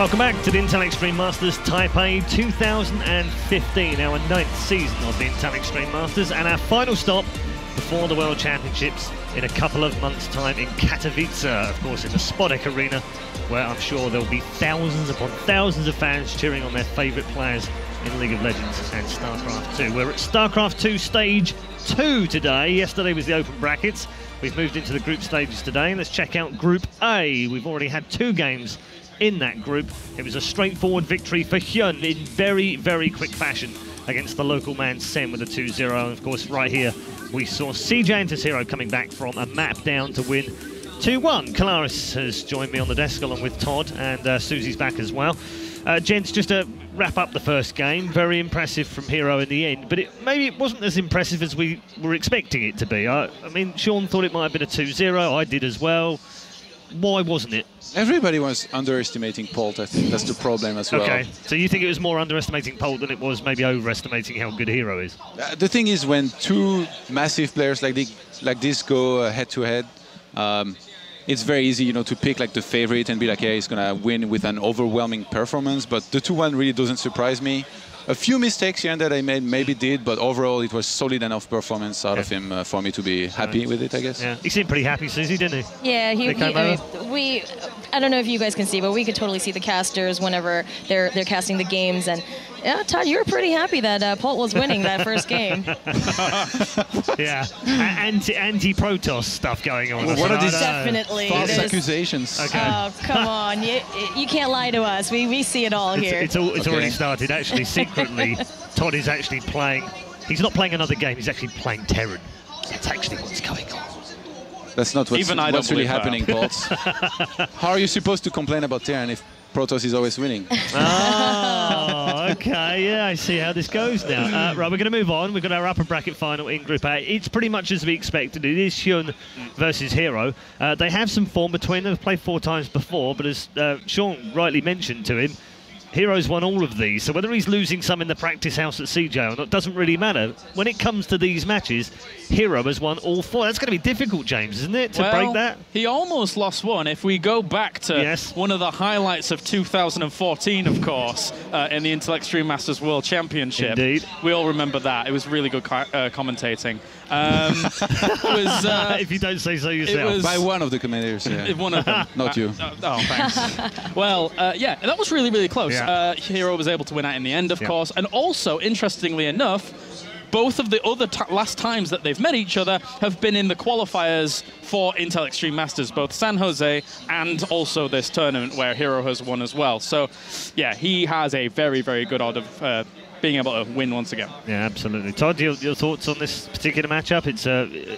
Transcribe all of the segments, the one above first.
Welcome back to the Intel Extreme Masters Taipei 2015, our 9th season of the Intel Extreme Masters, and our final stop before the World Championships in a couple of months' time in Katowice, of course in the Spodek Arena, where I'm sure there'll be thousands upon thousands of fans cheering on their favourite players in League of Legends and StarCraft II. We're at StarCraft II Stage 2 today. Yesterday was the open brackets. We've moved into the group stages today. Let's check out Group A. We've already had 2 games in that group. It was a straightforward victory for HyuN in very, very quick fashion against the local man Sen with a 2-0. And of course, right here, we saw CJ and herO coming back from a map down to win 2-1. Kalaris has joined me on the desk along with Todd, and Susie's back as well. Gents, just to wrap up the first game, very impressive from herO in the end, but maybe it wasn't as impressive as we were expecting it to be. I mean, Sean thought it might have been a 2-0, I did as well. Why wasn't it? Everybody was underestimating Polt. I think that's the problem as well. Okay, so you think it was more underestimating Polt than it was maybe overestimating how good herO is? The thing is, when 2 massive players like this go head-to-head, it's very easy, you know, to pick like the favorite and be like, yeah, he's gonna win with an overwhelming performance. But the 2-1 really doesn't surprise me. A few mistakes here and that I made maybe did, but overall it was solid enough performance out of him for me to be happy with it, I guess. Yeah, he seemed pretty happy, Susie, didn't he? Yeah, I don't know if you guys can see, but we could totally see the casters whenever they're casting the games. And yeah, Todd, you were pretty happy that Polt was winning that first game. Yeah, anti-Protoss stuff going on. Well, what are these definitely false accusations? Okay. Oh, come on. You can't lie to us. We see it all here. It's already started, actually. Secretly, Todd is actually playing... He's not playing another game, he's actually playing Terran. That's actually what's going on. That's not what's really happening, Polt. How are you supposed to complain about Terran if Protoss is always winning? Oh, okay, yeah, I see how this goes now. Right, we're going to move on. We've got our upper bracket final in Group A. It's pretty much as we expected. It is HyuN versus herO. They have some form between them. They've played 4 times before, but as Sean rightly mentioned to him, herO's won all of these, so whether he's losing some in the practice house at CJ or not doesn't really matter. When it comes to these matches, herO has won all 4. That's going to be difficult, James, isn't it, to break that? He almost lost one. If we go back to one of the highlights of 2014, of course, in the Intel Extreme Masters World Championship. Indeed. We all remember that. It was really good commentating. If you don't say so yourself. By one of the commentators, yeah. One of them. Not you. Oh, thanks. Well, yeah, that was really, really close. Yeah. herO was able to win out in the end, of course. And also, interestingly enough, both of the other last times that they've met each other have been in the qualifiers for Intel Extreme Masters, both San Jose and also this tournament where herO has won as well. So, yeah, he has a very, very good odd of being able to win once again. Yeah, absolutely. Todd, your thoughts on this particular matchup? It's,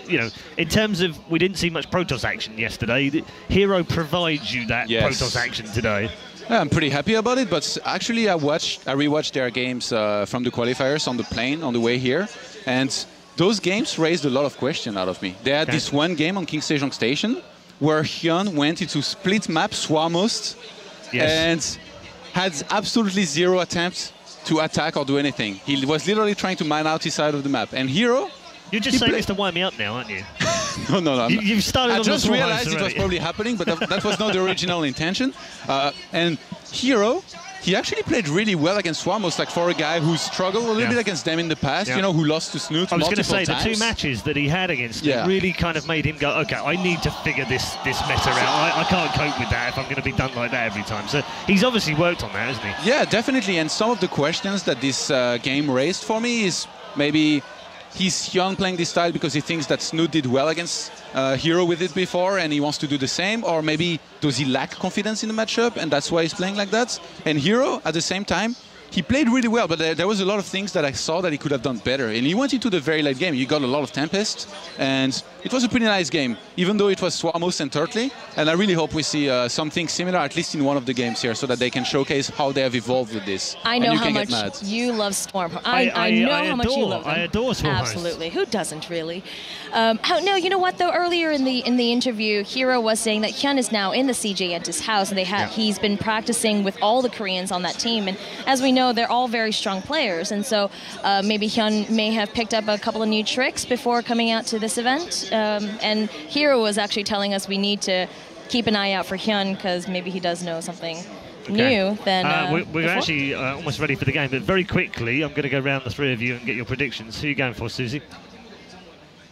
you know, in terms of, we didn't see much Protoss action yesterday. herO provides you that Protoss action today. Yeah, I'm pretty happy about it, but actually I rewatched their games from the qualifiers on the plane on the way here, and those games raised a lot of questions out of me. They had this one game on King Sejong Station where HyuN went into split map Swarmost and had absolutely 0 attempts to attack or do anything. He was literally trying to mine out his side of the map. And herO... You're just saying this to wind me up now, aren't you? No. You've started on I just realized it was probably happening, but that was not the original intention. And herO, he actually played really well against Swarmost, like for a guy who struggled a little bit against them in the past, you know, who lost to Snoot multiple times. I was going to say, the 2 matches that he had against him really kind of made him go, okay, I need to figure this meta out. I can't cope with that if I'm going to be done like that every time. So he's obviously worked on that, hasn't he? Yeah, definitely. And some of the questions that this game raised for me is maybe... He's HyuN playing this style because he thinks that Snoot did well against herO with it before and he wants to do the same, or maybe does he lack confidence in the matchup and that's why he's playing like that? And herO, at the same time, he played really well, but there was a lot of things that I saw that he could have done better. And he went into the very late game. You got a lot of Tempest, and it was a pretty nice game, even though it was Swarmost and Turtley. And I really hope we see something similar, at least in one of the games here, so that they can showcase how they have evolved with this. I know how much you love Storm. I know how much you love them. I adore Swarmost. Absolutely. Who doesn't, really? No, you know what, though? Earlier in the interview, herO was saying that HyuN is now in the CJ Entis house, and he's been practicing with all the Koreans on that team. And as we know, they're all very strong players. And so maybe HyuN may have picked up a couple of new tricks before coming out to this event. And herO was actually telling us we need to keep an eye out for HyuN because maybe he does know something new than we're actually almost ready for the game, but very quickly, I'm going to go around the three of you and get your predictions. Who are you going for, Susie?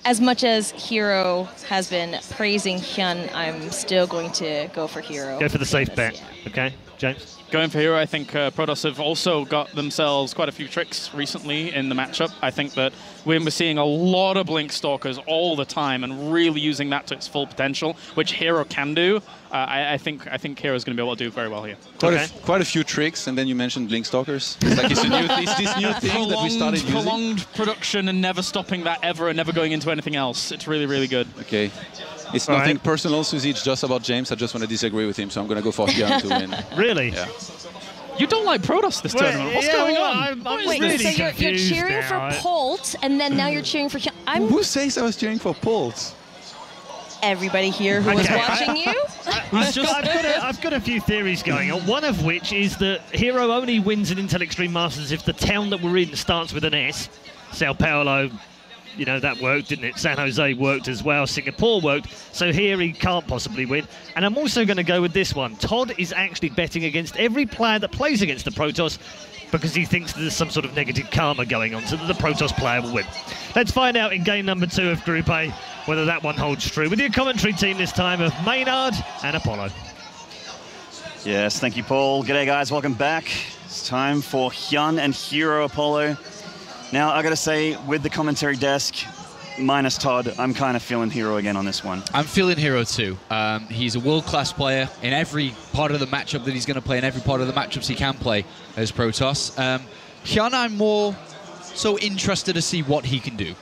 As much as herO has been praising HyuN, I'm still going to go for herO. Go for the safe bet. Yeah. Okay, James? Going for herO, I think Protoss have also got themselves quite a few tricks recently in the matchup. I think that we're seeing a lot of Blink Stalkers all the time and really using that to its full potential, which herO can do. I think herO is going to be able to do very well here. Quite a few tricks, and then you mentioned Blink Stalkers. It's like it's this new thing that we started using. Prolonged production and never stopping that ever and never going into anything else. It's really, really good. Okay. It's nothing personal, Susie. It's just about James. I just want to disagree with him, so I'm going to go for HyuN to win. Really? Yeah. You don't like Protoss this tournament. What's going on? Wait, really so you're cheering for Polt, and then now you're cheering for HyuN? Who says I was cheering for Polt? Everybody here who was watching you? I've got a few theories going on, one of which is that herO only wins in Intel Extreme Masters if the town that we're in starts with an S. Sao Paulo, you know, that worked, didn't it? San Jose worked as well. Singapore worked. So here he can't possibly win. And I'm also going to go with this one. Todd is actually betting against every player that plays against the Protoss because he thinks there's some sort of negative karma going on, so that the Protoss player will win. Let's find out in game number 2 of Group A whether that one holds true. With your commentary team this time of Maynard and Apollo. Yes, thank you, Paul. G'day, guys. Welcome back. It's time for HyuN and herO, Apollo. Now, I got to say, with the commentary desk, minus Todd, I'm kind of feeling herO again on this one. I'm feeling herO too. He's a world-class player in every part of the matchup that he's going to play, in every part of the matchups he can play as Protoss. HyuN, I'm more so interested to see what he can do.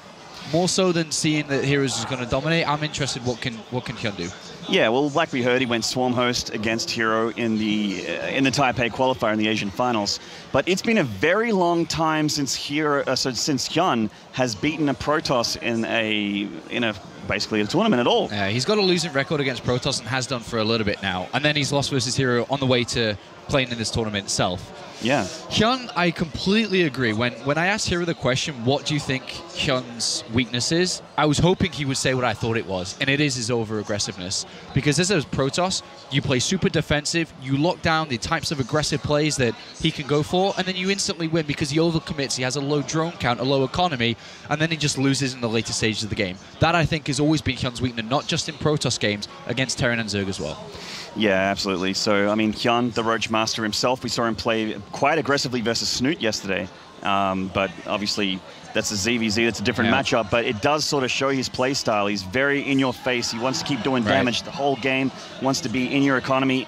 More so than seeing that herO's is going to dominate, I'm interested what can HyuN do. Yeah, well, like we heard, he went Swarm Host against herO in the Taipei qualifier in the Asian finals. But it's been a very long time since since HyuN has beaten a Protoss in basically a tournament at all. Yeah, he's got a losing record against Protoss and has done for a little bit now. And then he's lost versus herO on the way to playing in this tournament itself. Yeah. HyuN, I completely agree. When I asked herO the question, what do you think HyuN's weakness is? I was hoping he would say what I thought it was, and it is his over-aggressiveness. Because as a Protoss, you play super defensive, you lock down the types of aggressive plays that he can go for, and then you instantly win because he overcommits, he has a low drone count, a low economy, and then he just loses in the later stages of the game. That, I think, has always been HyuN's weakness, not just in Protoss games, against Terran and Zerg as well. Yeah, absolutely. So, I mean, HyuN, the Roach Master himself, we saw him play quite aggressively versus Snoot yesterday. But obviously, that's a ZvZ, that's a different matchup. But it does sort of show his play style. He's very in your face. He wants to keep doing damage the whole game, wants to be in your economy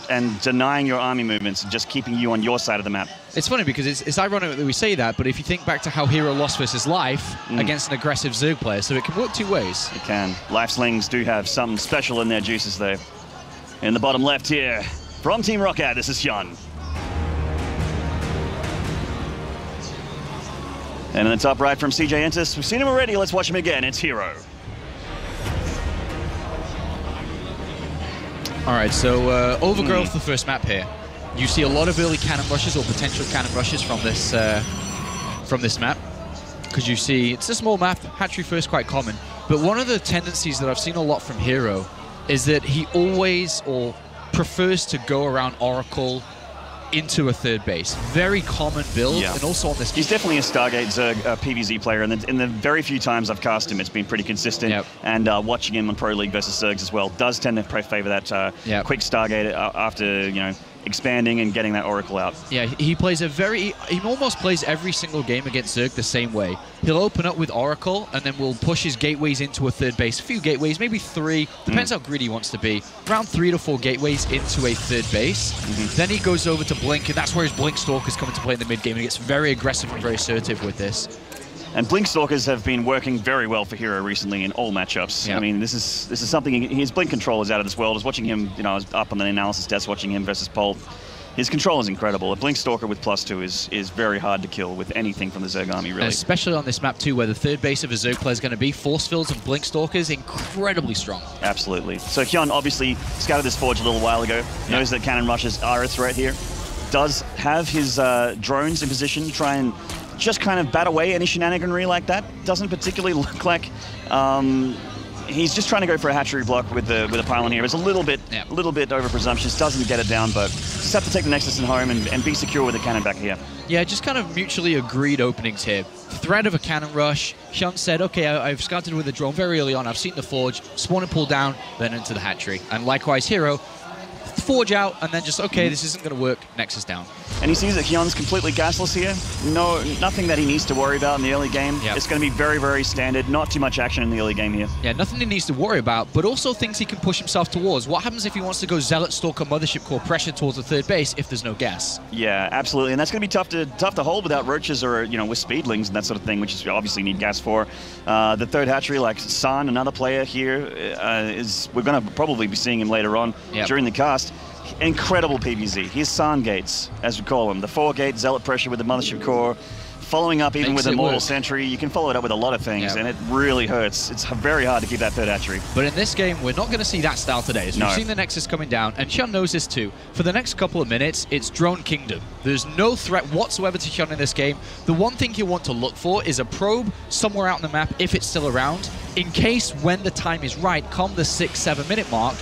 and denying your army movements and just keeping you on your side of the map. It's funny because it's ironic that we say that, but if you think back to how herO lost versus Life against an aggressive Zerg player, so it can work two ways. It can. Life Slings do have something special in their juices, though. In the bottom left here, from Team Roccat, this is HyuN. And in the top right from CJ Entis, we've seen him already, let's watch him again, it's herO. All right, so Overgrowth, the first map here. You see a lot of early cannon rushes or potential cannon rushes from this map. Because you see, it's a small map, hatchery first quite common. But one of the tendencies that I've seen a lot from herO is that he always or prefers to go around Oracle into a third base. Very common build, and also on this... He's definitely a Stargate Zerg PvZ player, and in the very few times I've cast him, it's been pretty consistent. And watching him on Pro League versus Zergs as well does tend to favor that quick Stargate after, you know, expanding and getting that Oracle out. Yeah, he plays he almost plays every single game against Zerg the same way. He'll open up with Oracle and then we'll push his gateways into a third base. A few gateways, maybe 3, depends how greedy he wants to be. Around 3 to 4 gateways into a third base. Then he goes over to Blink, and that's where his Blink Stalkers come into play in the mid game, and he gets very aggressive and very assertive with this. And Blink Stalkers have been working very well for herO recently in all matchups. I mean, this is something. His Blink control is out of this world. I was watching him, you know, I was up on the analysis desk watching him versus Pol. His control is incredible. A Blink Stalker with +2 is very hard to kill with anything from the Zerg army, really. And especially on this map too, where the third base of a Zerg player is going to be. Force fields and Blink Stalkers, incredibly strong. Absolutely. So HyuN obviously scouted this forge a little while ago. Knows that cannon rushes are a threat here. Does have his drones in position to try and just kind of bat away any shenaniganry like that. Doesn't particularly look like he's just trying to go for a hatchery block with the pylon here. It's a little bit over presumptuous, doesn't get it down, but just have to take the Nexus in home and be secure with the cannon back here. Yeah, just kind of mutually agreed openings here. Threat of a cannon rush. hyuN said, okay, I've scouted with the drone very early on. I've seen the forge, spawn and pull down, then into the hatchery. And likewise, herO, forge out, and then just, okay, this isn't going to work, Nexus down. And he sees that hyuN's completely gasless here. Nothing that he needs to worry about in the early game. Yep. It's going to be very, very standard. Not too much action in the early game here. Yeah, nothing he needs to worry about, but also things he can push himself towards. What happens if he wants to go Zealot, Stalker, Mothership Core, pressure towards the third base if there's no gas? Yeah, absolutely. And that's going to be tough to hold without roaches or, with speedlings and that sort of thing, which is obviously need gas for. The third hatchery, like San, another player here, we're going to probably be seeing him later on during the cast. Incredible PvZ. Here's San gates, as we call them. The 4-gate Zealot pressure with the Mothership Core, following up even with a Mortal Sentry. You can follow it up with a lot of things, and it really hurts. It's very hard to keep that third hatchery. But in this game, we're not going to see that style today. As we've seen the Nexus coming down, and hyuN knows this too. For the next couple of minutes, it's Drone Kingdom. There's no threat whatsoever to hyuN in this game. The one thing you want to look for is a probe somewhere out on the map, if it's still around, in case when the time is right, come the 6-7 minute mark,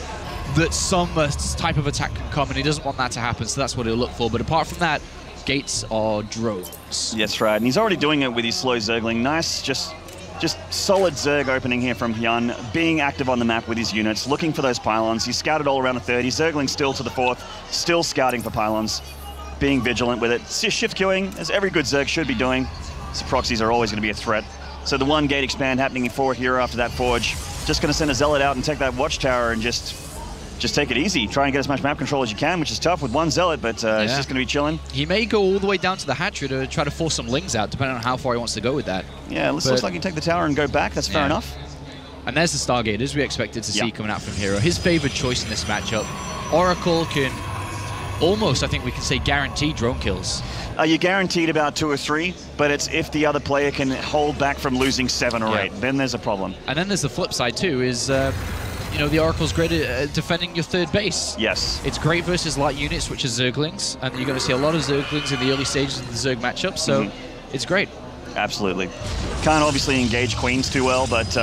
that some type of attack can come, and he doesn't want that to happen, so that's what he'll look for. But apart from that, gates are drones. That's right, and he's already doing it with his slow Zergling. Nice, just solid Zerg opening here from hyuN, being active on the map with his units, looking for those pylons. He's scouted all around the 30, Zergling still to the 4th, still scouting for pylons, being vigilant with it. Shift queuing, as every good Zerg should be doing. So proxies are always going to be a threat. So the 1-gate expand happening for here after that forge. Just going to send a Zealot out and take that watchtower and just take it easy. Try and get as much map control as you can, which is tough with one Zealot, but it's just going to be chilling. He may go all the way down to the hatchery to try to force some lings out, depending on how far he wants to go with that. Yeah, looks like he can take the tower and go back. That's fair enough. And there's the Stargate, as we expected to see coming out from herO. His favored choice in this matchup. Oracle can almost, I think we can say, guarantee drone kills. You're guaranteed about 2 or 3, but it's if the other player can hold back from losing 7 or 8, then there's a problem. And then there's the flip side too, is the Oracle's great at defending your third base. Yes. It's great versus light units, which are Zerglings, and you're going to see a lot of Zerglings in the early stages of the Zerg matchup, so it's great. Absolutely. Can't obviously engage queens too well, but,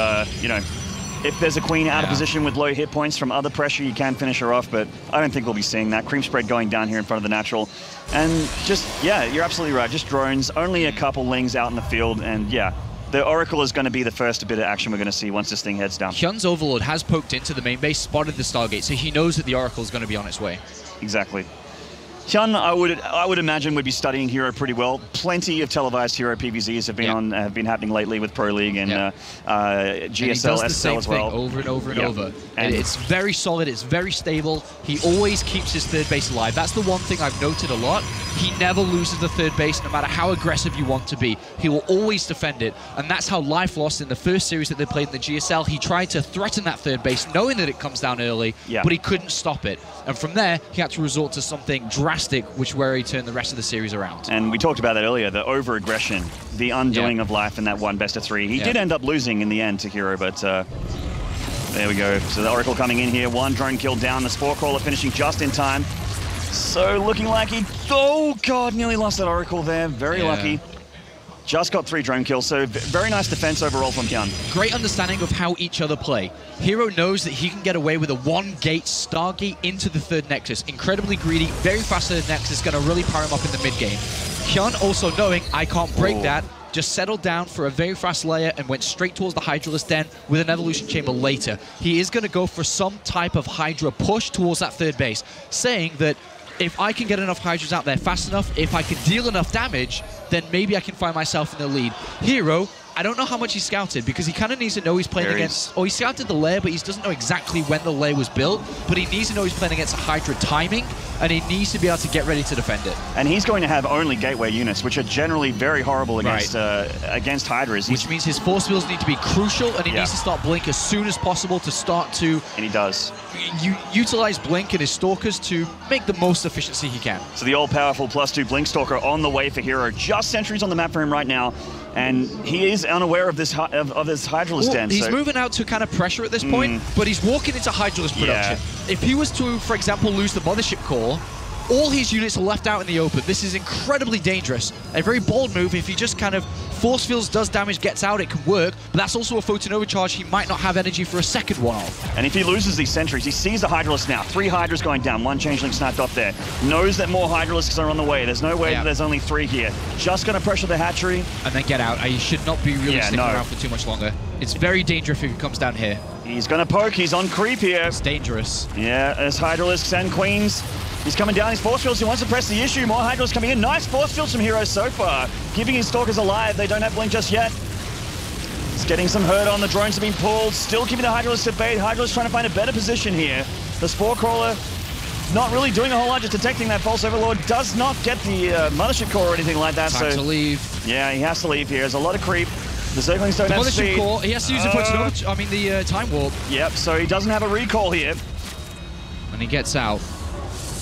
if there's a queen out of position with low hit points from other pressure, you can finish her off, but I don't think we'll be seeing that. Cream spread going down here in front of the natural. And you're absolutely right. Just drones, only a couple lings out in the field, and the Oracle is going to be the first bit of action we're going to see once this thing heads down. hyuN's Overlord has poked into the main base, spotted the Stargate, so he knows that the Oracle is going to be on its way. Exactly. hyuN, I would imagine, would be studying herO pretty well. Plenty of televised herO PvZs have been happening lately with Pro League and GSL, SSL as well. Over and over and over. And it's very solid. It's very stable. He always keeps his third base alive. That's the one thing I've noted a lot. He never loses the third base, no matter how aggressive you want to be. He will always defend it, and that's how Life lost in the first series that they played in the GSL. He tried to threaten that third base, knowing that it comes down early, but he couldn't stop it. And from there, he had to resort to something drastic, where he turned the rest of the series around. And we talked about that earlier, the over-aggression, the undoing of Life in that one best-of-3. He did end up losing in the end to herO, but there we go. So the Oracle coming in here, 1 drone kill down, the Spore Crawler finishing just in time. So looking like oh god, nearly lost that Oracle there, very lucky. Just got 3 drone kills, so very nice defense overall from hyuN. Great understanding of how each other play. herO knows that he can get away with a 1-gate Stargate into the third Nexus. Incredibly greedy, very fast third Nexus, going to really power him up in the mid-game. hyuN also knowing, I can't break that, just settled down for a very fast layer and went straight towards the Hydralisk Den with an Evolution Chamber later. He is going to go for some type of Hydra push towards that third base, saying that if I can get enough Hydras out there fast enough, if I can deal enough damage, then maybe I can find myself in the lead. herO, I don't know how much he scouted, because he kind of needs to know he's playing against... he scouted the lair, but he doesn't know exactly when the lair was built, but he needs to know he's playing against a Hydra timing, and he needs to be able to get ready to defend it. And he's going to have only gateway units, which are generally very horrible against against Hydras. Which means his force fields need to be crucial, and he needs to start Blink as soon as possible to start to... And he does. Utilize Blink and his Stalkers to make the most efficiency he can. So the all-powerful +2 Blink Stalker on the way for herO. Just sentries on the map for him right now, and he is unaware of this Hydralisk Den. He's moving out to kind of pressure at this point, but he's walking into Hydralisk production. If he was to, for example, lose the Mothership Core, all his units are left out in the open. This is incredibly dangerous. A very bold move if he just kind of Force Fields does damage, gets out, it can work, but that's also a Photon Overcharge. He might not have energy for a second one off. And if he loses these sentries, he sees the Hydralisk now. 3 Hydras going down, 1 Changeling snapped off there. Knows that more Hydralisks are on the way. There's no way that there's only 3 here. Just going to pressure the hatchery. And then get out. He should not be really sticking around for too much longer. It's very dangerous if he comes down here. He's going to poke. He's on creep here. It's dangerous. Yeah, there's Hydralisks and Queens. He's coming down his Force Fields. He wants to press the issue. More Hydralisks coming in. Nice Force Fields from herO so far. Keeping his Stalkers alive. They don't have Blink just yet. He's getting some hurt on. The drones have been pulled. Still keeping the Hydralisks at bay. Hydralisks trying to find a better position here. The Spore Crawler not really doing a whole lot, just detecting that False Overlord. Does not get the Mothership Core or anything like that. Time to leave. Yeah, he has to leave here. There's a lot of creep. The Zerglings don't have speed. Core, he has to use the Time Warp. Yep, so he doesn't have a recall here. And he gets out.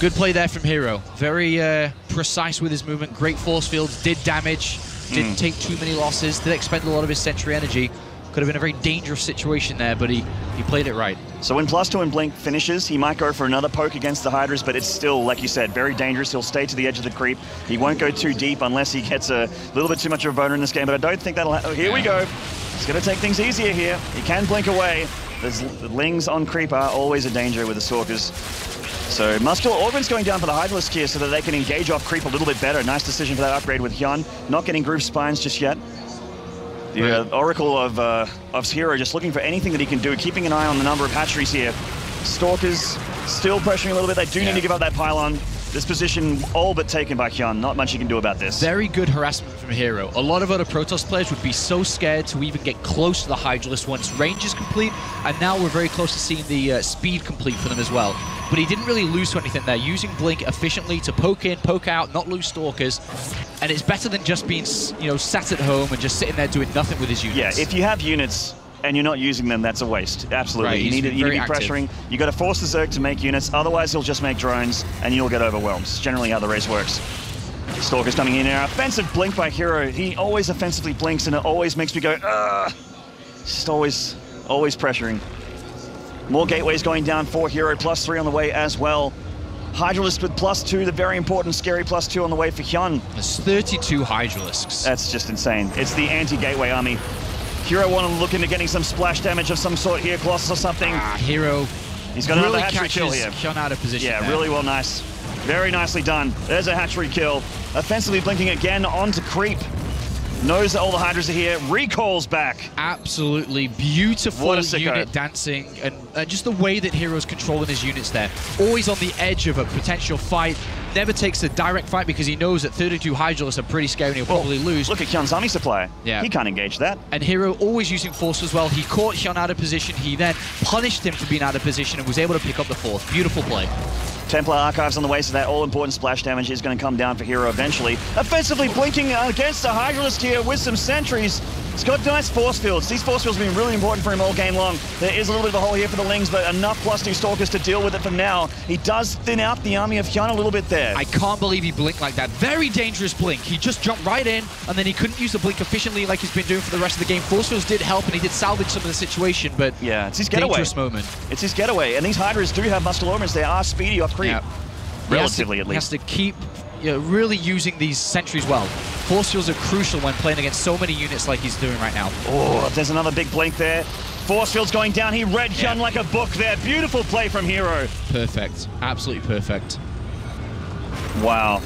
Good play there from herO. Very precise with his movement. Great Force Fields. Did damage. Didn't take too many losses. Did expend a lot of his sentry energy. Could have been a very dangerous situation there, but he played it right. So when +2 and Blink finishes, he might go for another poke against the Hydras, but it's still, like you said, very dangerous. He'll stay to the edge of the creep. He won't go too deep unless he gets a little bit too much of a boner in this game, but I don't think that'll happen. Oh, here we go. He's going to take things easier here. He can blink away. The Lings on creep are always a danger with the Stalkers. So Muscular Organs going down for the Hydralisk here so that they can engage off creep a little bit better. Nice decision for that upgrade with HyuN. Not getting Groove Spines just yet. The Oracle of herO just looking for anything that he can do, keeping an eye on the number of hatcheries here. Stalkers still pressuring a little bit. They do need to give up that pylon. This position all but taken by HyuN. Not much you can do about this. Very good harassment from herO. A lot of other Protoss players would be so scared to even get close to the Hydralisk once range is complete, and now we're very close to seeing the speed complete for them as well. But he didn't really lose to anything there, using Blink efficiently to poke in, poke out, not lose Stalkers. And it's better than just being, sat at home and just sitting there doing nothing with his units. Yeah, if you have units and you're not using them, that's a waste. Absolutely. Right, you need to be pressuring. You got to force the Zerg to make units, otherwise he'll just make drones and you'll get overwhelmed. It's generally how the race works. Stalkers coming in now. Offensive blink by herO. He always offensively blinks and it always makes me go, ugh. Just always pressuring. More gateways going down for herO, +3 on the way as well. Hydralisk with +2, the very important, scary +2 on the way for HyuN. There's 32 Hydralisks. That's just insane. It's the anti-gateway army. herO wanted to look into getting some splash damage of some sort here, Colossus or something. herO. He's got another hatchery kill here. HyuN out of position. Yeah, there. really well, nice. Very nicely done. There's a hatchery kill. Offensively blinking again onto creep. Knows that all the Hydras are here. Recalls back. Absolutely beautiful unit dancing, and just the way that herO's controlling his units there. Always on the edge of a potential fight. Never takes a direct fight because he knows that 32 Hydralisks are pretty scary and he'll probably lose. Look at HyuN's army supply. Yeah. He can't engage that. And herO always using force as well. He caught HyuN out of position. He then punished him for being out of position and was able to pick up the fourth. Beautiful play. Templar Archives on the way, so that all-important splash damage is going to come down for herO eventually. Offensively blinking against the Hydralisk here with some sentries. He's got nice force fields. These force fields have been really important for him all game long. There is a little bit of a hole here for the Lings, but enough +2 Stalkers to deal with it for now. He does thin out the army of HyuN a little bit there. I can't believe he blinked like that. Very dangerous blink. He just jumped right in, and then he couldn't use the blink efficiently like he's been doing for the rest of the game. Force fields did help, and he did salvage some of the situation, but yeah, it's his getaway. Dangerous moment. It's his getaway, and these Hydras do have muscle organs. They are speedy off creep. Yeah. Relatively, at least. He has to keep really using these sentries well. Force fields are crucial when playing against so many units like he's doing right now. Oh, there's another big blink there. Force fields going down. He read HyuN like a book there. Beautiful play from herO. Perfect. Absolutely perfect. Wow.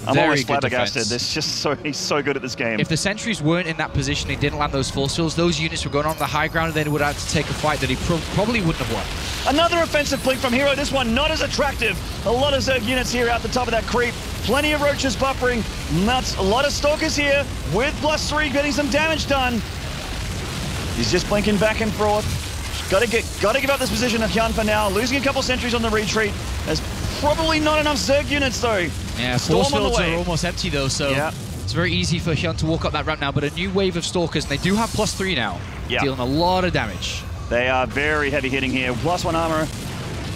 I'm Very always good flabbergasted. defense. He's so good at this game. If the sentries weren't in that position, he didn't land those force fields, those units were going on the high ground and then would have to take a fight that he probably wouldn't have won. Another offensive blink from herO. This one not as attractive. A lot of Zerg units here out the top of that creep. Plenty of roaches buffering. Nuts. A lot of Stalkers here with +3 getting some damage done. He's just blinking back and forth. Got to give up this position of HyuN for now. Losing a couple sentries on the retreat. There's probably not enough Zerg units though. Yeah, force fields are almost empty though, so it's very easy for HyuN to walk up that ramp now. But a new wave of Stalkers, and they do have +3 now, dealing a lot of damage. They are very heavy hitting here. +1 armor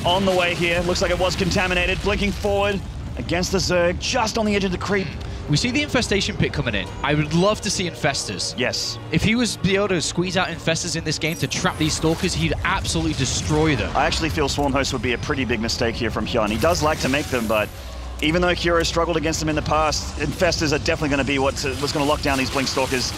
on the way here. Looks like it was contaminated. Blinking forward against the Zerg, just on the edge of the creep. We see the Infestation Pit coming in. I would love to see Infestors. Yes. If he was able to squeeze out Infestors in this game to trap these Stalkers, he'd absolutely destroy them. I actually feel Swarm Host would be a pretty big mistake here from HyuN. He does like to make them, but Even though herO struggled against them in the past, Infestors are definitely going to be what's going to lock down these Blink Stalkers.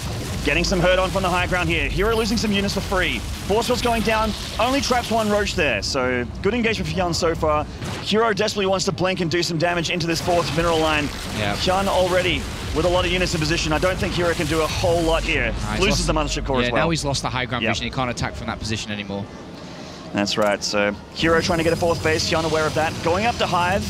Getting some hurt on from the high ground here. herO losing some units for free. Force Field's going down. Only traps one Roach there. So good engagement for HyuN so far. herO desperately wants to blink and do some damage into this 4th mineral line. Yeah. HyuN already with a lot of units in position. I don't think herO can do a whole lot here. Loses the Mothership Core as well. Now he's lost the high ground vision. He can't attack from that position anymore. That's right. So herO trying to get a 4th base. HyuN aware of that. Going up to Hive.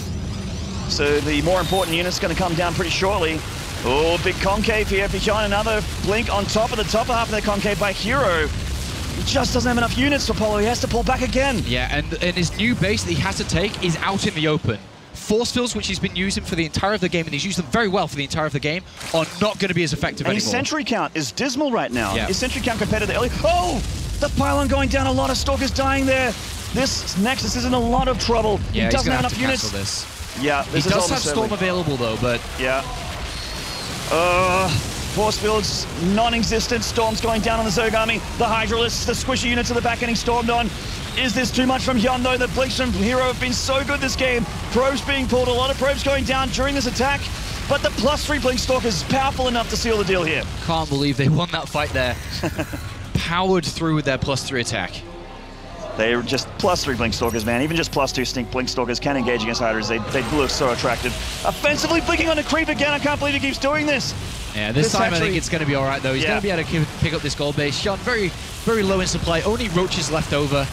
So the more important unit's going to come down pretty shortly. Oh, big concave here for HyuN. Another blink on top of the top half of their concave by herO. He just doesn't have enough units for Polo. He has to pull back again. Yeah, and his new base that he has to take is out in the open. Force fields, which he's been using for the entire of the game, and he's used them very well for the entire of the game, are not going to be as effective anymore. And his sentry count is dismal right now. Yeah. His sentry count compared to the early... Oh! The pylon going down, a lot of Stalkers dying there. This Nexus is in a lot of trouble. Yeah, he doesn't have enough units. This. Yeah, this he is does have Storm available though, but... Yeah. Force Field's non-existent. Storm's going down on the Zerg army. The Hydralisks, the squishy units at the back getting stormed on. Is this too much from HyuN though? The blinks from herO have been so good this game. Probes being pulled, a lot of probes going down during this attack. But the +3 Blink Stalker is powerful enough to seal the deal here. Can't believe they won that fight there. Powered through with their +3 attack. They're just +3 Blink Stalkers, man. Even just +2 Stink Blink Stalkers can engage against Hydras. They look so attractive. Offensively blinking on a creep again. I can't believe he keeps doing this. Yeah, this time actually, I think it's going to be all right, though. He's going to be able to pick up this gold base. HyuN very, very low in supply. Only Roaches left over.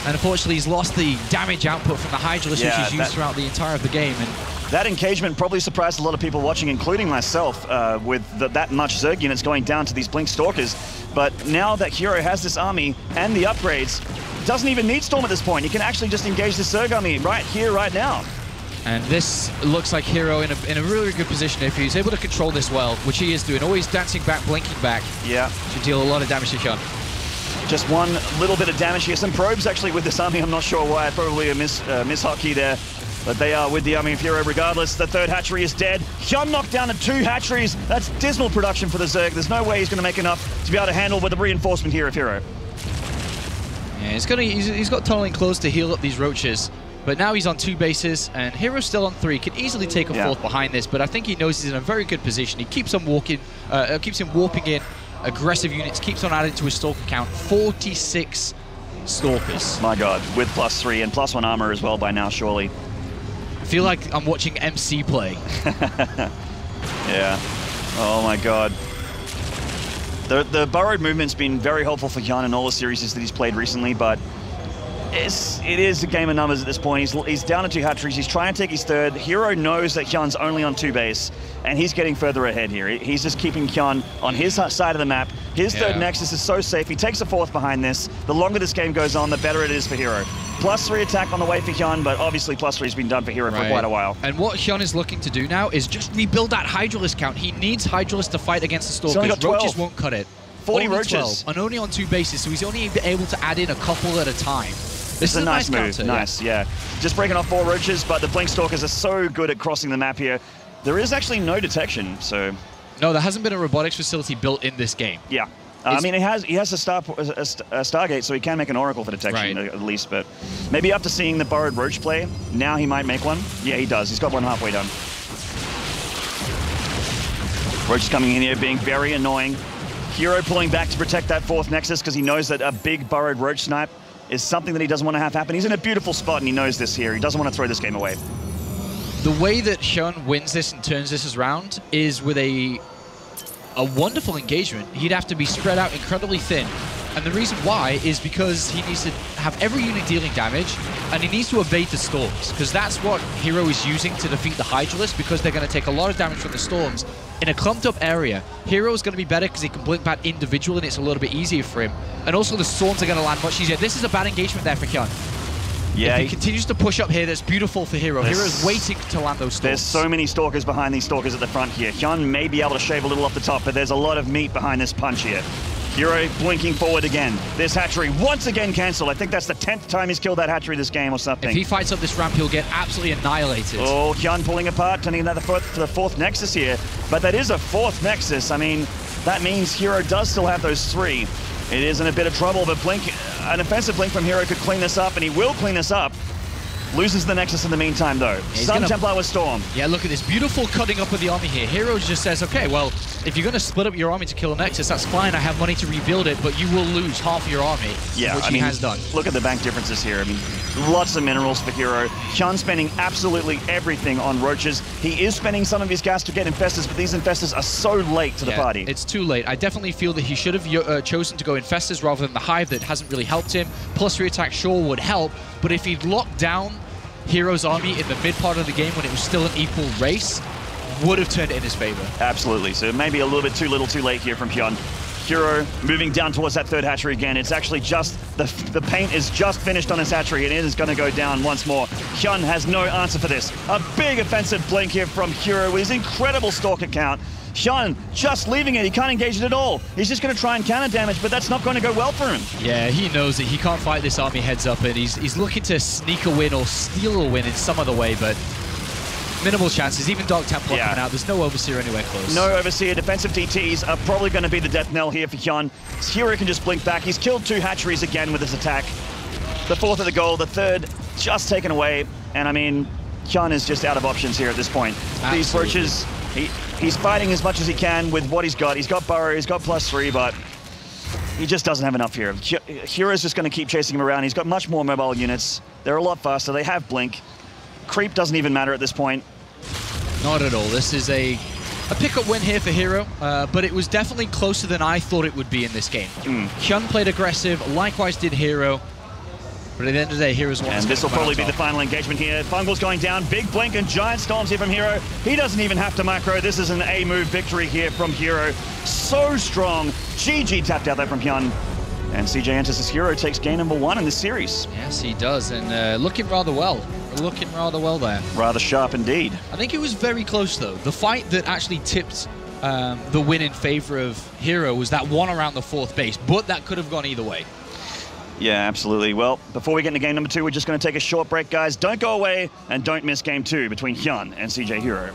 And unfortunately, he's lost the damage output from the Hydralisk, which he's used throughout the entire of the game. And that engagement probably surprised a lot of people watching, including myself, with that much Zerg units going down to these Blink Stalkers. But now that herO has this army and the upgrades, doesn't even need Storm at this point. He can actually just engage the Zerg army right here, right now. And this looks like herO in a really good position if he's able to control this well, which he is doing. Always dancing back, blinking back. Yeah. To deal a lot of damage to HyuN. Just one little bit of damage here. Some probes actually with this army. I'm not sure why. Probably a miss hotkey there. But they are with the army of herO regardless. The 3rd hatchery is dead. HyuN knocked down to 2 hatcheries. That's dismal production for the Zerg. There's no way he's going to make enough to be able to handle with the reinforcement here of herO. Yeah, he's got tunneling close to heal up these Roaches. But now he's on 2 bases, and hero's still on 3. Could easily take a 4th behind this, but I think he knows he's in a very good position. He keeps on walking, keeps him warping in aggressive units, keeps on adding to his Stalker count. 46 Stalkers. My God, with +3 and +1 armor as well by now, surely. I feel like I'm watching MC play. Yeah. Oh my God. The burrowed movement's been very helpful for HyuN in all the series that he's played recently, but it is a game of numbers at this point. He's down to 2 hatcheries. He's trying to take his 3rd. herO knows that HyuN's only on 2 base, and he's getting further ahead here. He's just keeping HyuN on his side of the map. His 3rd Nexus is so safe. He takes a 4th behind this. The longer this game goes on, the better it is for herO. +3 attack on the way for HyuN, but obviously +3 has been done for herO for quite a while. And what HyuN is looking to do now is just rebuild that Hydralisk count. He needs Hydralisk to fight against the Stalkers. He's only got 12. Roaches won't cut it. 40 only Roaches. 12, and only on 2 bases, so he's only able to add in a couple at a time. This is a nice move. Counter, nice, yeah. Just breaking off 4 Roaches, but the Blink Stalkers are so good at crossing the map here. There is actually no detection, so... No, there hasn't been a robotics facility built in this game. Yeah. I mean, he has a Stargate, so he can make an Oracle for detection at least, but maybe after seeing the burrowed Roach play, now he might make one. Yeah, he does. He's got one halfway done. Roach is coming in here, being very annoying. herO pulling back to protect that 4th Nexus because he knows that a big burrowed Roach snipe is something that he doesn't want to have happen. He's in a beautiful spot and he knows this here. He doesn't want to throw this game away. The way that HyuN wins this and turns this around is with a wonderful engagement. He'd have to be spread out incredibly thin. And the reason why is because he needs to have every unit dealing damage, and he needs to evade the storms, because that's what herO is using to defeat the Hydralisk, because they're going to take a lot of damage from the storms. In a clumped up area, herO is going to be better because he can blink back individually and it's a little bit easier for him. And also the storms are going to land much easier. This is a bad engagement there for HyuN. Yeah, if he continues to push up here, that's beautiful for herO. herO's waiting to land those storms. There's so many Stalkers behind these Stalkers at the front here. HyuN may be able to shave a little off the top, but there's a lot of meat behind this punch here. herO blinking forward again. This hatchery once again cancelled. I think that's the 10th time he's killed that hatchery this game or something. If he fights up this ramp, he'll get absolutely annihilated. Oh, HyuN pulling apart, turning another for the 4th Nexus here. But that is a 4th Nexus. I mean, that means herO does still have those 3. It is in a bit of trouble, but an offensive blink from herO could clean this up, and he will clean this up. Loses the Nexus in the meantime, though. Sun Templar with Storm. Yeah, look at this beautiful cutting up of the army here. herO just says, okay, well, if you're going to split up your army to kill a Nexus, that's fine. I have money to rebuild it, but you will lose half your army, which he has done. Look at the bank differences here. I mean, lots of minerals for herO. hyuN spending absolutely everything on roaches. He is spending some of his gas to get Infestors, but these Infestors are so late to the party. It's too late. I definitely feel that he should have chosen to go Infestors rather than the Hive that hasn't really helped him. Plus, reattack sure would help, but if he'd locked down herO's army in the mid part of the game when it was still an equal race, would have turned it in his favor. Absolutely. So maybe a little bit too little too late here from hyuN. herO moving down towards that third hatchery again. It's actually just, the paint is just finished on his hatchery and it is going to go down once more. hyuN has no answer for this. A big offensive blink here from herO with his incredible Stalker count. hyuN just leaving it. He can't engage it at all. He's just going to try and counter damage, but that's not going to go well for him. Yeah, he knows that he can't fight this army heads up, and he's looking to sneak a win or steal a win in some other way, but minimal chances. Even Dark Templar coming out. There's no Overseer anywhere close. No Overseer. Defensive DTs are probably going to be the death knell here for hyuN. herO can just blink back. He's killed 2 hatcheries again with his attack. The 4th of the goal, the 3rd just taken away, and I mean, hyuN is just out of options here at this point. Absolutely. These roaches, he's fighting as much as he can with what he's got. He's got Burrow, he's got +3, but he just doesn't have enough here. hero's just going to keep chasing him around. He's got much more mobile units. They're a lot faster. They have blink. Creep doesn't even matter at this point. Not at all. This is a pickup win here for herO, but it was definitely closer than I thought it would be in this game. hyuN played aggressive, likewise did herO. But at the end of the day, herO's one. And this will probably be the final engagement here. Fungal's going down. Big blink and giant storms here from herO. He doesn't even have to macro. This is an A-move victory here from herO. So strong. GG tapped out there from hyuN. And CJ enters as herO, takes game number 1 in this series. Yes, he does. And looking rather well. Looking rather well there. Rather sharp indeed. I think it was very close, though. The fight that actually tipped the win in favor of herO was that one around the 4th base, but that could have gone either way. Yeah, absolutely. Well, before we get into game number 2, we're just going to take a short break, guys. Don't go away and don't miss game 2 between hyuN and CJ herO.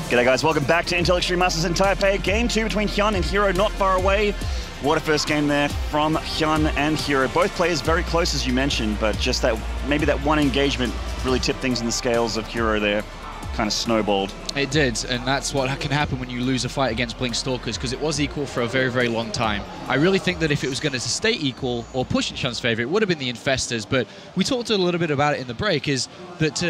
G'day guys, welcome back to Intel Extreme Masters in Taipei. Game 2 between hyuN and herO, not far away. What a first game there from hyuN and herO. Both players very close, as you mentioned, but just that, maybe that one engagement really tipped things in the scales of herO there. Kind of snowballed. It did, and that's what can happen when you lose a fight against Blink Stalkers, because it was equal for a very, very long time. I really think that if it was going to stay equal or push in hyuN's favor, it would have been the Infestors, but we talked a little bit about it in the break, is that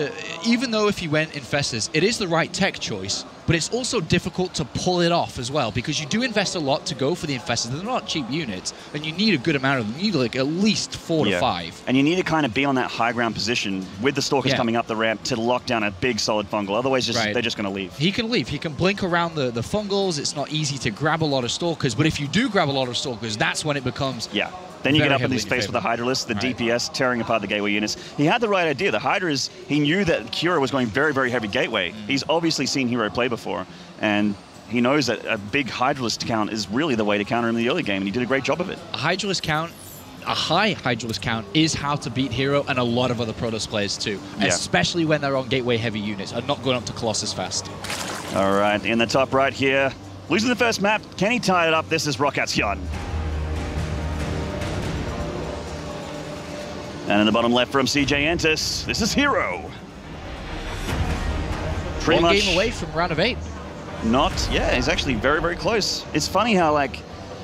even though if he went Infestors, it is the right tech choice, but it's also difficult to pull it off as well, because you do invest a lot to go for the Infestors. They're not cheap units, and you need a good amount of them. You need like at least 4 to 5. And you need to kind of be on that high ground position with the Stalkers coming up the ramp to lock down a big solid fungal. Otherwise, they're just going to leave. He can leave. He can blink around the fungals. It's not easy to grab a lot of Stalkers, but if you do grab a lot of Stalkers, that's when it becomes Then you get up in his face with the Hydralisk, the DPS tearing apart the gateway units. He had the right idea. The Hydras, he knew that herO was going very, very heavy gateway. He's obviously seen herO play before, and he knows that a big Hydralisk count is really the way to counter him in the early game, and he did a great job of it. A Hydralisk count a high Hydralisk count is how to beat herO and a lot of other Protoss players too, especially when they're on gateway heavy units and not going up to Colossus fast. All right, in the top right here, losing the first map. Can he tie it up? This is Rocat's HyuN. And in the bottom left from CJ Entus, this is herO. Pretty One much game away from round of 8. He's actually very, very close. It's funny how, like,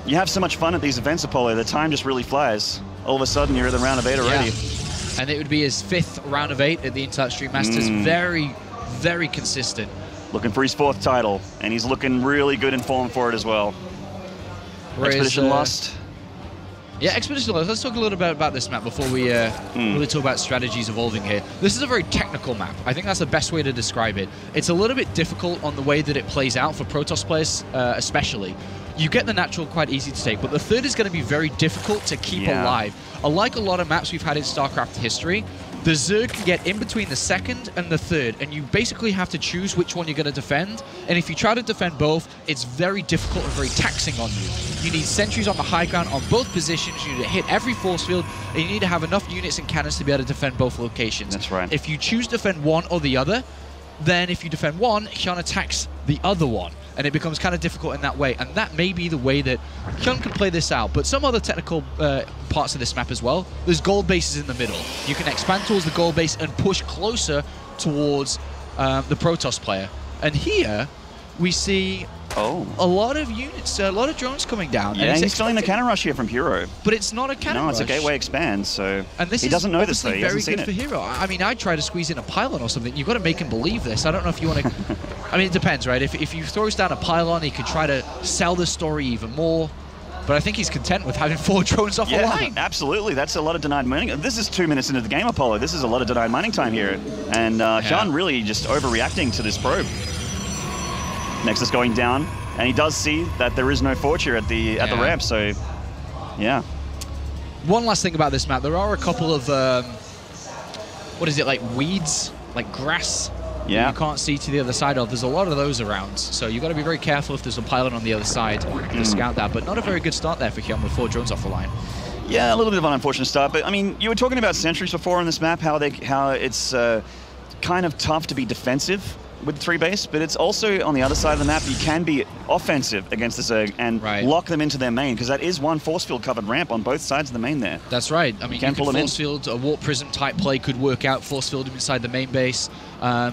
you have so much fun at these events, Apollo, the time just really flies. All of a sudden, you're at the round of 8 already. Yeah. And it would be his 5th round of 8 at the Intel Extreme Masters. Very, very consistent. Looking for his 4th title, and he's looking really good in form for it as well. Whereas, Expedition lost. Yeah, Expedition lost. Let's talk a little bit about this map before we really talk about strategies evolving here. This is a very technical map. I think that's the best way to describe it. It's a little bit difficult on the way that it plays out for Protoss players, especially. You get the natural quite easy to take, but the third is going to be very difficult to keep alive. Unlike a lot of maps we've had in StarCraft history, the Zerg can get in between the second and the third, and you basically have to choose which one you're going to defend. And if you try to defend both, it's very difficult and very taxing on you. You need sentries on the high ground on both positions, you need to hit every force field, and you need to have enough units and cannons to be able to defend both locations. That's right. If you choose to defend one or the other, then if you defend one, HyuN attacks the other one. And it becomes kind of difficult in that way. And that may be the way that HyuN can play this out. But some other technical parts of this map as well. There's gold bases in the middle. You can expand towards the gold base and push closer towards the Protoss player. And here, we see a lot of units, a lot of drones coming down. Yeah, he's feeling the cannon rush here from herO. But it's not a cannon rush. No, it's a gateway expand, so and this he doesn't know this, though. He hasn't seen it. Very good for herO. I mean, I'd try to squeeze in a pylon or something. You've got to make him believe this. I don't know if you want to... I mean, it depends, right? If he throws down a pylon, he could try to sell the story even more. But I think he's content with having 4 drones off the line. Absolutely. That's a lot of denied mining. This is 2 minutes into the game, Apollo. This is a lot of denied mining time here. And HyuN really just overreacting to this probe. Nexus going down, and he does see that there is no forge here at the ramp, so yeah. One last thing about this map, there are a couple of what is it, like weeds, like grass that you can't see to the other side of. There's a lot of those around, so you've got to be very careful if there's a pylon on the other side to scout that. But not a very good start there for HyuN with 4 drones off the line. Yeah, a little bit of an unfortunate start, but I mean, you were talking about sentries before on this map, how it's kind of tough to be defensive with 3 base, but it's also on the other side of the map, you can be offensive against the Zerg and lock them into their main, because that is one force field covered ramp on both sides of the main there. That's right. I mean, you can force field, a warp prism type play could work out, force field inside the main base.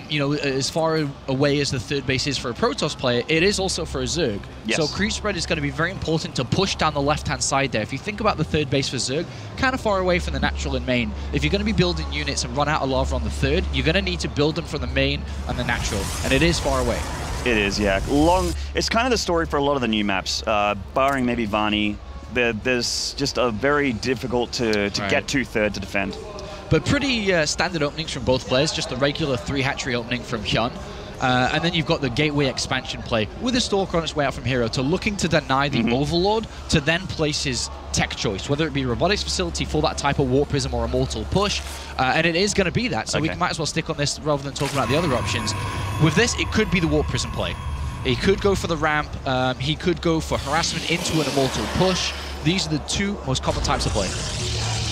You know, as far away as the 3rd base is for a Protoss player, it is also for a Zerg. Yes. So creep spread is going to be very important to push down the left-hand side there. If you think about the 3rd base for Zerg, kind of far away from the natural and main. If you're going to be building units and run out of lava on the 3rd, you're going to need to build them from the main and the natural, and it is far away. It is, yeah. It's kind of the story for a lot of the new maps, barring maybe Vani. There's just a very difficult to get to 3rd to defend. But pretty standard openings from both players, just the regular 3 hatchery opening from HyuN. And then you've got the gateway expansion play with a Stalker on its way out from herO to looking to deny the Overlord to then place his tech choice, whether it be robotics facility for that type of warp prism or a mortal push. And it is going to be that, so we might as well stick on this rather than talking about the other options. With this, it could be the warp prism play. He could go for the ramp, he could go for harassment into an immortal push. These are the 2 most common types of play.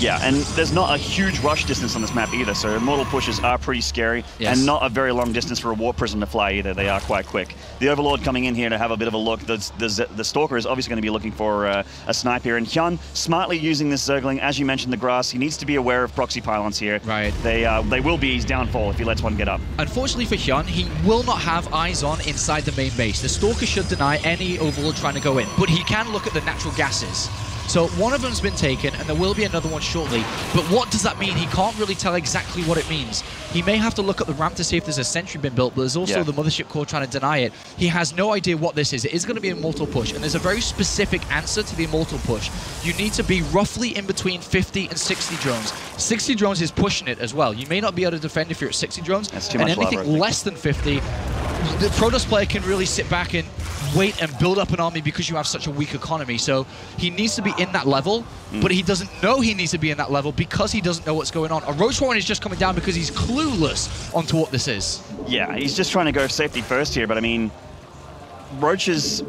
Yeah, and there's not a huge rush distance on this map either, so immortal pushes are pretty scary, and not a very long distance for a warp prism to fly either. They are quite quick. The Overlord coming in here to have a bit of a look. The Stalker is obviously going to be looking for a snipe here, and HyuN smartly using this Zergling. As you mentioned, the grass, he needs to be aware of proxy pylons here. Right. They will be his downfall if he lets one get up. Unfortunately for HyuN, he will not have eyes on inside the main base. The Stalker should deny any Overlord trying to go in, but he can look at the natural gases. So one of them's been taken, and there will be another one shortly. But what does that mean? He can't really tell exactly what it means. He may have to look at the ramp to see if there's a sentry been built, but there's also the Mothership Core trying to deny it. He has no idea what this is. It is going to be an Immortal Push, and there's a very specific answer to the Immortal Push. You need to be roughly in between 50 and 60 drones. 60 drones is pushing it as well. You may not be able to defend if you're at 60 drones. That's too much and anything less than 50, the Protoss player can really sit back and wait and build up an army because you have such a weak economy. So he needs to be in that level, but he doesn't know he needs to be in that level because he doesn't know what's going on. A Roach Warren is just coming down because he's clueless onto what this is. Yeah, he's just trying to go safety first here, but I mean, Roaches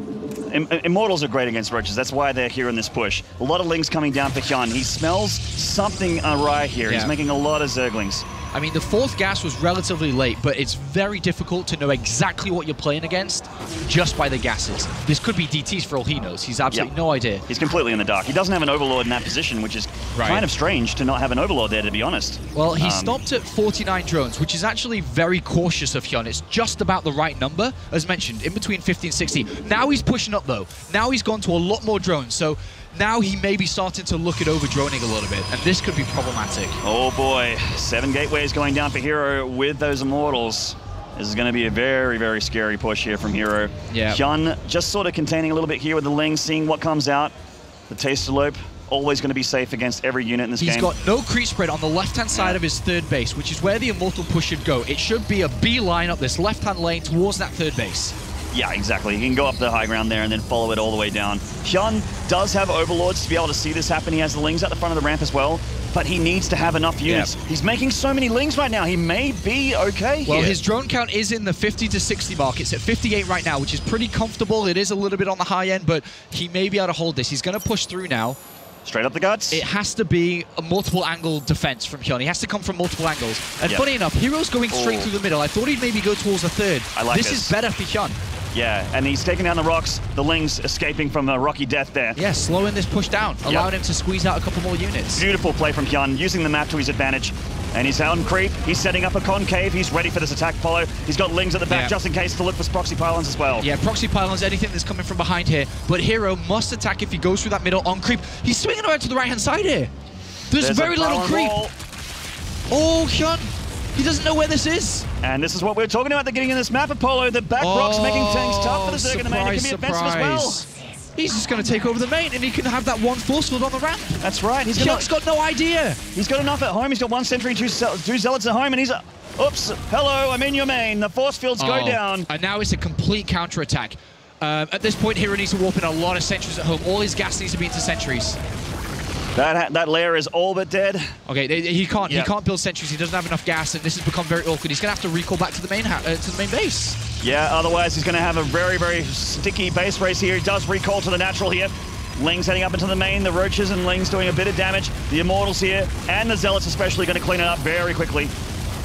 Immortals are great against roaches. That's why they're here in this push. A lot of Lings coming down for HyuN. He smells something awry here. Yeah. He's making a lot of Zerglings. I mean, the fourth gas was relatively late, but it's very difficult to know exactly what you're playing against just by the gases. This could be DTs for all he knows. He's absolutely no idea. He's completely in the dark. He doesn't have an Overlord in that position, which is kind of strange to not have an Overlord there, to be honest. Well, he stopped at 49 drones, which is actually very cautious of HyuN. It's just about the right number, as mentioned, in between 50 and 60. Now he's pushing up, though. Now he's gone to a lot more drones, so now he may be starting to look at over-droning a little bit, and this could be problematic. Oh boy, 7 gateways going down for herO with those Immortals. This is going to be a very, very scary push here from herO. Yeah. HyuN just sort of containing a little bit here with the Ling, seeing what comes out. The Tastelope, always going to be safe against every unit in this game. He's got no creep spread on the left-hand side of his third base, which is where the Immortal push should go. It should be a beeline up this left-hand lane towards that third base. Yeah, exactly. He can go up the high ground there and then follow it all the way down. HyuN does have Overlords to be able to see this happen. He has the Lings at the front of the ramp as well, but he needs to have enough units. Yep. He's making so many Lings right now. He may be okay Well, here. his drone count is in the 50 to 60 mark. It's at 58 right now, which is pretty comfortable. It is a little bit on the high end, but he may be able to hold this. He's going to push through now. Straight up the guts. It has to be a multiple angle defense from HyuN. He has to come from multiple angles. And funny enough, herO's going straight through the middle. I thought he'd maybe go towards the third. I like this. This is better for HyuN. Yeah, and he's taking down the rocks. The Lings escaping from a rocky death there. Yeah, slowing this push down, allowing him to squeeze out a couple more units. Beautiful play from HyuN, using the map to his advantage. And he's out on creep. He's setting up a concave. He's ready for this attack, Apollo. He's got Lings at the back just in case to look for proxy pylons as well. Yeah, proxy pylons, anything that's coming from behind here. But herO must attack if he goes through that middle on creep. He's swinging around to the right-hand side here. There's very little creep. Oh, HyuN. He doesn't know where this is. And this is what we're talking about at the beginning of this map, Apollo. The back rocks making things tough for the Zerg in the main. It can be offensive as well. He's just going to take over the main, and he can have that one force field on the ramp. That's right. HyuN's got no idea. He's got enough at home. He's got 1 sentry and two zealots at home, and he's... Oops. Hello, I'm in your main. The force fields go down. And now it's a complete counterattack. At this point, herO needs to warp in a lot of sentries at home. All his gas needs to be into sentries. That layer is all but dead. Okay, he can't build sentries. He doesn't have enough gas, and this has become very awkward. He's going to have to recall back to the main base. Yeah, otherwise he's going to have a very, very sticky base race here. He does recall to the natural here. Lings heading up into the main. The Roaches and Lings doing a bit of damage. The Immortals here, and the Zealots especially, going to clean it up very quickly.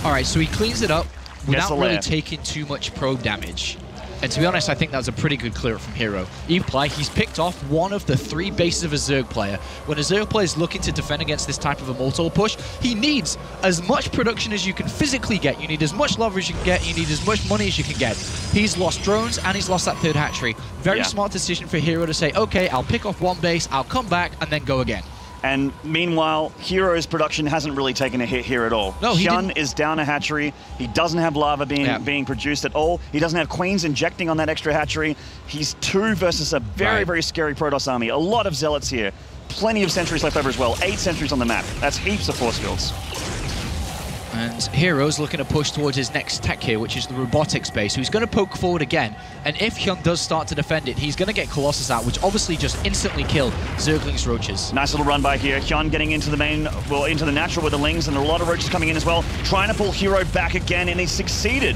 All right, so he cleans it up without really taking too much probe damage. And to be honest, I think that was a pretty good clear from herO. He's picked off one of the 3 bases of a Zerg player. When a Zerg player is looking to defend against this type of Immortal push, he needs as much production as you can physically get. You need as much love as you can get. You need as much money as you can get. He's lost drones, and he's lost that third hatchery. Very smart decision for herO to say, okay, I'll pick off one base, I'll come back, and then go again. And meanwhile, herO's production hasn't really taken a hit here at all. No, HyuN is down a hatchery. He doesn't have lava being produced at all. He doesn't have queens injecting on that extra hatchery. He's 2 versus a very, very scary Protoss army. A lot of zealots here. Plenty of sentries left over as well. 8 sentries on the map. That's heaps of force fields. And herO's looking to push towards his next tech here, which is the robotics base. So he's going to poke forward again. And if HyuN does start to defend it, he's going to get Colossus out, which obviously just instantly killed Zergling's Roaches. Nice little run by here. HyuN getting into the main, well, into the natural with the Lings, and there are a lot of Roaches coming in as well. Trying to pull herO back again, and he succeeded.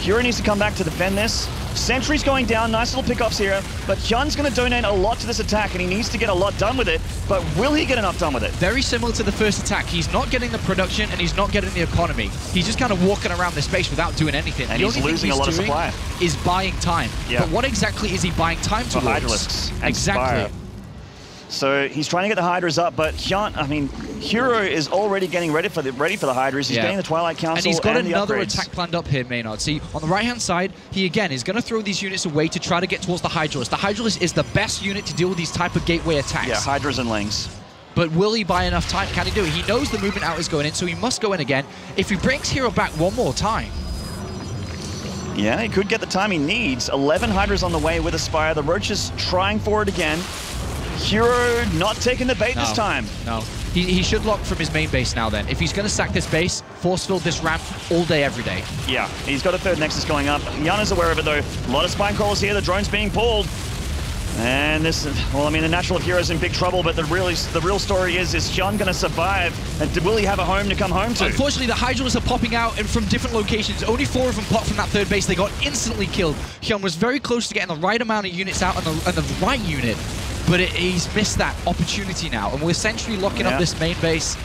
herO needs to come back to defend this. Sentry's going down, nice little pickoffs here, but HyuN's going to donate a lot to this attack, and he needs to get a lot done with it, but will he get enough done with it? Very similar to the first attack. He's not getting the production, and he's not getting the economy. He's just kind of walking around this base without doing anything. And he's losing a lot of supply. Is buying time. But what exactly is he buying time towards? For Hydralisks. Exactly. So he's trying to get the Hydras up, but herO is already getting ready for the Hydras. He's getting the Twilight Council, and he's got another attack planned up here, Maynard. See, on the right-hand side, he again is going to throw these units away to try to get towards the Hydralisk. The Hydralisk is the best unit to deal with these type of gateway attacks. Yeah, Hydras and Lings. But will he buy enough time? Can he do it? He knows the movement out is going in, so he must go in again. If he brings herO back one more time. Yeah, he could get the time he needs. 11 Hydras on the way with a Spire. The Roaches trying for it again. herO not taking the bait this time. No. He should lock from his main base now then. If he's going to sack this base, force field this ramp all day, every day. Yeah, he's got a third Nexus going up. HyuN is aware of it though. A lot of Spine Crawlers here. The drone's being pulled. And this, well, I mean, the natural of HyuN's in big trouble, but the real story is HyuN going to survive? And will he have a home to come home to? Unfortunately, the Hydrals are popping out and from different locations. Only 4 of them popped from that third base. They got instantly killed. HyuN was very close to getting the right amount of units out and the right unit, but he's missed that opportunity now. And we're essentially locking up this main base.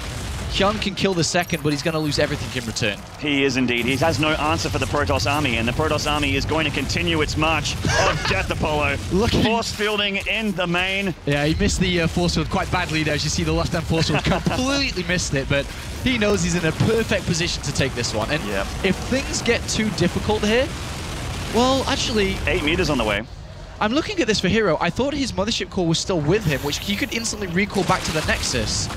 HyuN can kill the second, but he's going to lose everything in return. He is indeed. He has no answer for the Protoss army, and the Protoss army is going to continue its march of death, Apollo. Force fielding in the main. Yeah, he missed the force field quite badly there. As you see, the left-hand force field completely missed it, but he knows he's in a perfect position to take this one. And if things get too difficult here, well, actually... 8 meters on the way. I'm looking at this for herO. I thought his mothership core was still with him, which he could instantly recall back to the Nexus.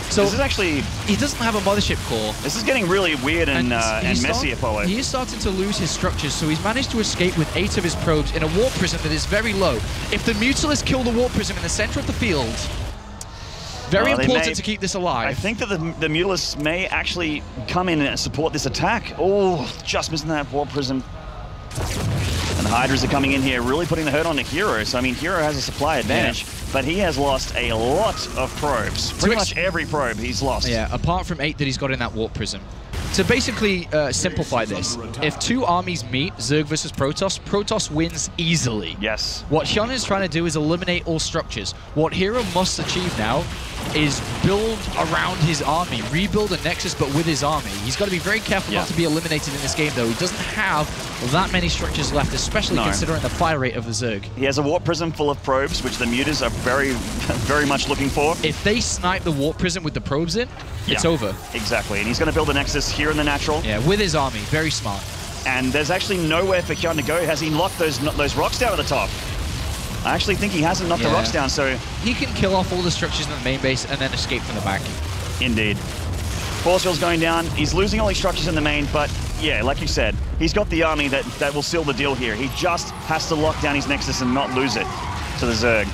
So this is actually... He doesn't have a mothership core. This is getting really weird and messy, Apollo. He is starting to lose his structures, so he's managed to escape with 8 of his probes in a warp prism that is very low. If the Mutalisk kill the warp prism in the center of the field, very important to keep this alive. I think that the Mutalisks may actually come in and support this attack. Oh, just missing that warp prism. And the Hydras are coming in here, really putting the hurt on to herO. So, I mean, herO has a supply advantage, but he has lost a lot of probes. Pretty much every probe he's lost. Yeah, apart from 8 that he's got in that warp prism. To basically simplify this, if 2 armies meet, Zerg versus Protoss, Protoss wins easily. Yes. What HyuN is trying to do is eliminate all structures. What herO must achieve now is build around his army, rebuild a Nexus, but with his army. He's got to be very careful not to be eliminated in this game, though. He doesn't have that many structures left, especially considering the fire rate of the Zerg. He has a warp prism full of probes, which the Mutas are very, very much looking for. If they snipe the warp prism with the probes in, it's over. Exactly, and he's going to build a Nexus here in the natural. Yeah, with his army. Very smart. And there's actually nowhere for HyuN to go. Has he knocked those rocks down at the top? I actually think he hasn't knocked the rocks down, so... He can kill off all the structures in the main base and then escape from the back. Indeed. Force field's going down. He's losing all his structures in the main, but yeah, like you said, he's got the army that will seal the deal here. He just has to lock down his Nexus and not lose it to the Zerg.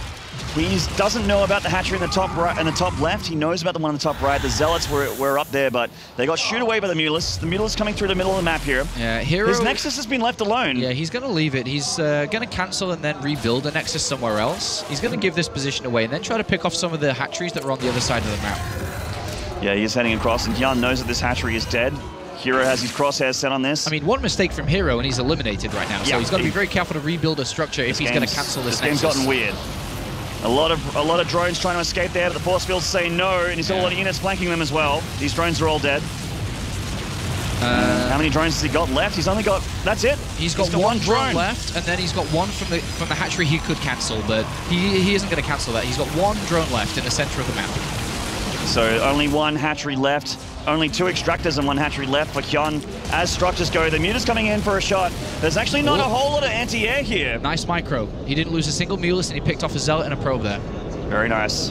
He doesn't know about the hatchery in the top right and the top left. He knows about the one in the top right. The Zealots were up there, but they got shooed away by the Mutalisks. The Mutalisks coming through the middle of the map here. Yeah, herO... His Nexus has been left alone. Yeah, he's going to leave it. He's going to cancel and then rebuild a Nexus somewhere else. He's going to give this position away and then try to pick off some of the hatcheries that are on the other side of the map. Yeah, he's heading across, and HyuN knows that this hatchery is dead. herO has his crosshairs set on this. I mean, one mistake from herO and he's eliminated right now, so he's got to be very careful to rebuild a structure if he's going to cancel this Nexus. This game's gotten weird. A lot of drones trying to escape there, but the force fields say no, and he's got a lot of units flanking them as well. These drones are all dead. How many drones has he got left? He's only got... That's it. He's got one drone left, and then he's got one from the hatchery he could cancel, but he isn't going to cancel that. He's got one drone left in the center of the map. So only one hatchery left. Only 2 extractors and 1 hatchery left for HyuN. As structures go, the Muta's coming in for a shot. There's actually not a whole lot of anti-air here. Nice micro. He didn't lose a single Mulus, and he picked off a Zealot and a probe there. Very nice.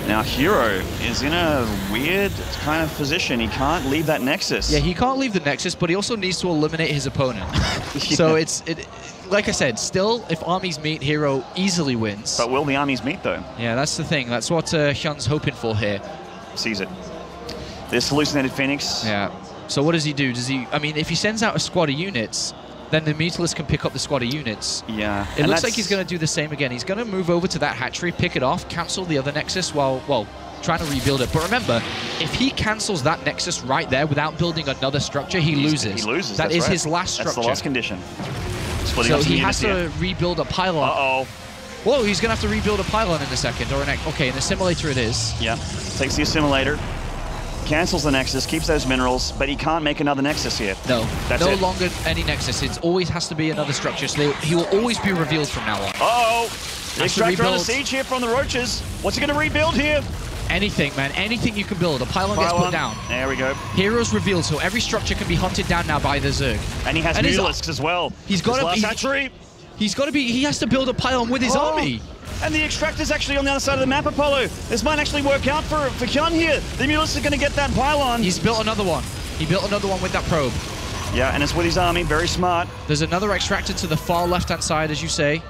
Now herO is in a weird kind of position. He can't leave that Nexus. Yeah, he can't leave the Nexus, but he also needs to eliminate his opponent. So like I said, still, if armies meet, herO easily wins. But will the armies meet, though? Yeah, that's the thing. That's what HyuN's hoping for here. Sees it. This hallucinated Phoenix. Yeah. So what does he do? I mean, if he sends out a squad of units, then the Mutalisk can pick up the squad of units. Yeah. It looks like he's going to do the same again. He's going to move over to that hatchery, pick it off, cancel the other Nexus while, well, trying to rebuild it. But remember, if he cancels that Nexus right there without building another structure, he loses. He loses. That is his last structure. That's the last condition. So he has to rebuild a pylon. Uh-oh. Whoa, he's going to have to rebuild a pylon in a second. Or okay, in the simulator it is. Yeah. Takes the assimilator. Cancels the Nexus, keeps those minerals, but he can't make another Nexus here. No, That's no it. longer any Nexus. It always has to be another structure, so he will always be revealed from now on. Uh-oh! Extractor on the siege here from the Roaches. What's he going to rebuild here? Anything, man. Anything you can build. A pylon gets put down. There we go. herO's revealed, so every structure can be hunted down now by the Zerg. And he has Mutalisks as well. He's got to hatchery. He has to build a pylon with his army. And the Extractor's actually on the other side of the map, Apollo. This might actually work out for HyuN here. The Mutalisks are going to get that pylon. He's built another one. He built another one with that probe. Yeah, and it's with his army. Very smart. There's another Extractor to the far left-hand side, as you say.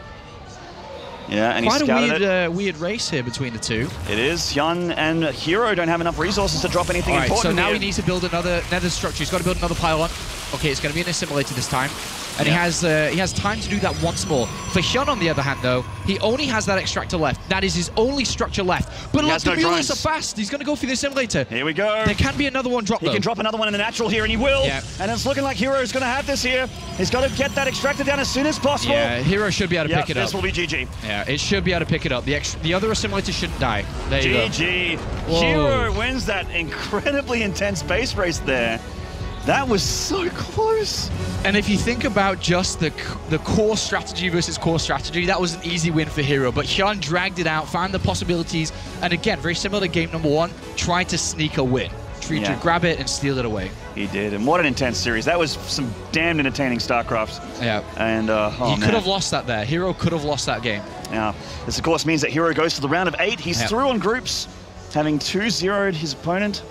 Yeah, and quite he's scouted a weird race here between the two. It is. HyuN and herO don't have enough resources to drop anything important. So now here. he needs to build another structure. He's got to build another pylon. Okay, it's going to be an assimilator this time. and he has time to do that once more. For HyuN, on the other hand, though, he only has that extractor left. That is his only structure left. But look, the mules are fast. He's going to go for the assimilator. Here we go. There can be another one drop, He can drop another one in the natural here, and he will. Yeah. And it's looking like herO is going to have this here. He's got to get that extractor down as soon as possible. Yeah, herO should be able to pick it up. This will be GG. Yeah, it should be able to pick it up. The other assimilator shouldn't die. There you go. GG. herO wins that incredibly intense base race there. That was so close. And if you think about just the core strategy versus core strategy, that was an easy win for herO. But HyuN dragged it out, found the possibilities, and again, very similar to game number 1, tried to sneak a win. Tried to grab it and steal it away. He did, and what an intense series. That was some damn entertaining StarCraft. Yeah. And, he could have lost that there. herO could have lost that game. Yeah. This, of course, means that herO goes to the round of 8. He's through on groups, having 2-0'd his opponent,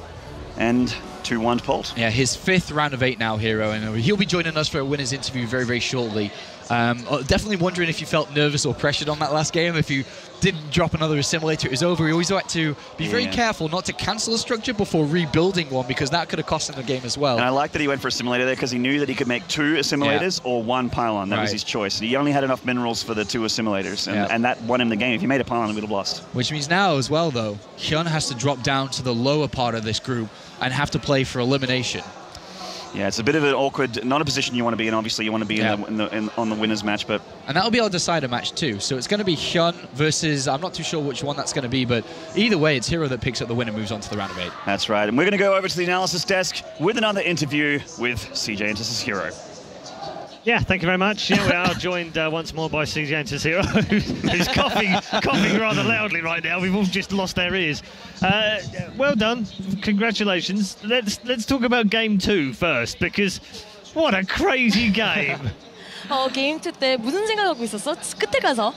and 2-1 Polt. Yeah, his 5th round of 8 now, herO, and he'll be joining us for a winner's interview very, very shortly. Definitely wondering if you felt nervous or pressured on that last game. If you didn't drop another assimilator, it was over. You always had to be very careful not to cancel a structure before rebuilding one, because that could have cost him the game as well. And I like that he went for a simulator there, because he knew that he could make 2 assimilators or 1 pylon. That was his choice. He only had enough minerals for the 2 assimilators, and that won him the game. If he made a pylon, he would have lost. Which means now as well, though, HyuN has to drop down to the lower part of this group and have to play for elimination. Yeah, it's a bit of an awkward, not a position you want to be in. Obviously, you want to be on the winner's match, but... And that'll be our decider match too. So it's going to be HyuN versus, I'm not too sure which one that's going to be, but either way, it's herO that picks up the win and moves on to the round of 8. That's right. And we're going to go over to the analysis desk with another interview with CJ Entus's herO. Yeah, thank you very much. Yeah, we are joined once more by CJ Entus herO, who's coughing rather loudly right now. We've all just lost our ears. Well done, congratulations. Let's talk about game 2 first, because what a crazy game. 게임 2 때 무슨 생각하고 있었어? 끝에 가서?